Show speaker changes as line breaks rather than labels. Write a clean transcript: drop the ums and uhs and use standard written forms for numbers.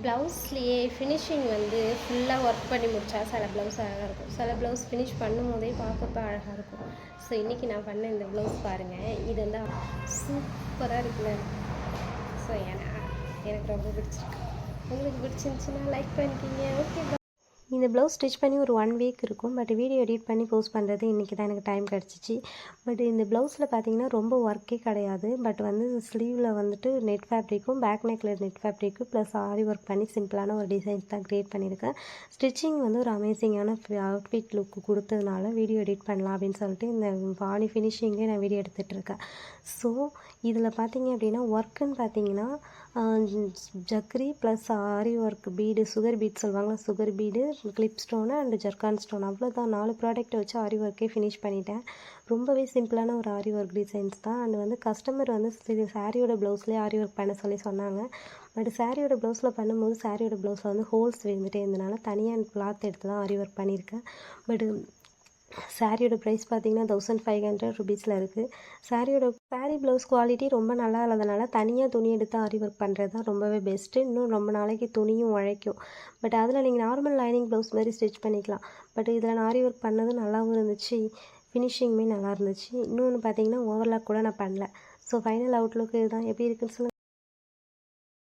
ப்ளவுஸ்லேயே finishing வந்து ஃபுல்லாக work பண்ணி முடித்தா சில ப்ளவுஸ் அழகாக இருக்கும், சில ப்ளவுஸ் ஃபினிஷ் பண்ணும் போதே பார்க்கப்ப அழகாக இருக்கும். ஸோ இன்றைக்கி நான் பண்ண இந்த ப்ளவுஸ் பாருங்கள், இது வந்து சூப்பராக இருக்குல்ல. ஸோ எனக்கு ரொம்ப பிடிச்சிருக்கு. உங்களுக்கு பிடிச்சிருந்துச்சுன்னா லைக் பண்ணிக்கிங்க. ஓகே. இந்த ப்ளவுஸ் ஸ்டிச் பண்ணி ஒரு 1 வீக் இருக்கும். பட் வீடியோ எடிட் பண்ணி போஸ்ட் பண்ணுறது இன்றைக்கி தான் எனக்கு டைம் கிடச்சிச்சு. பட் இந்த ப்ளவுஸில் பார்த்தீங்கன்னா ரொம்ப ஒர்க்கே கிடையாது. பட் வந்து ஸ்லீவில் வந்துட்டு நெட் ஃபேப்ரிக்கும் பேக் நெக்கில் நெட் ஃபேப்ரிக்கும் ப்ளஸ் ஆரி ஒர்க் பண்ணி சிம்பிளான ஒரு டிசைன்ஸ் தான் க்ரியேட் பண்ணியிருக்கேன். ஸ்டிச்சிங் வந்து ஒரு அமேசிங்கான அவுட்ஃபிட் லுக்கு கொடுத்ததுனால வீடியோ எடிட் பண்ணலாம் அப்படின்னு சொல்லிட்டு இந்த பாடி ஃபினிஷிங்கே நான் வீடியோ எடுத்துகிட்டு இருக்கேன். ஸோ இதில் பார்த்தீங்க அப்படின்னா ஒர்க்குன்னு பார்த்தீங்கன்னா ஜக்ரி plus aari work bead, sugar bead சொல்லுவாங்களா, sugar bead, clip stone and zircon stone, அவ்வளோதான். 4 ப்ராடக்ட்டை வச்சு ஆரி ஒர்க்கே ஃபினிஷ் பண்ணிட்டேன். ரொம்பவே சிம்பிளான ஒரு ஆரி ஒர்க் டிசைன்ஸ் தான். அண்ட் வந்து கஸ்டமர் வந்து சாரியோட ப்ளவுஸ்லேயே ஆரி ஒர்க் பண்ண சொன்னாங்க. பட் சாரியோட ப்ளவுஸில் பண்ணும்போது சாரியோட ப்ளவுஸில் வந்து ஹோல்ஸ் விழுந்துட்டே இருந்தனால தனியாக கிளாத் எடுத்து தான் ஆரி ஒர்க் பண்ணியிருக்கேன். பட் சாரியோட ப்ரைஸ் பார்த்தீங்கன்னா 1500 ருபீஸில் இருக்குது. சாரி ப்ளவுஸ் குவாலிட்டி ரொம்ப நல்லா இல்லாதனால தனியாக துணி எடுத்து ஆரி ஒர்க் பண்ணுறது தான் ரொம்பவே பெஸ்ட்டு. இன்னும் ரொம்ப நாளைக்கு துணியும் உழைக்கும். பட் அதில் நீங்கள் நார்மல் லைனிங் ப்ளவுஸ் மாதிரி ஸ்டிச் பண்ணிக்கலாம். பட் இதில் நான் ஆரி ஒர்க் பண்ணது நல்லாவும் இருந்துச்சு, ஃபினிஷிங்குமே நல்லா இருந்துச்சு. இன்னொன்று பார்த்தீங்கன்னா ஓவர்லாக் கூட நான் பண்ணல. ஸோ ஃபைனல் அவுட்லுக்கு இதுதான். எப்படி இருக்குன்னு சொல்லுங்கள்.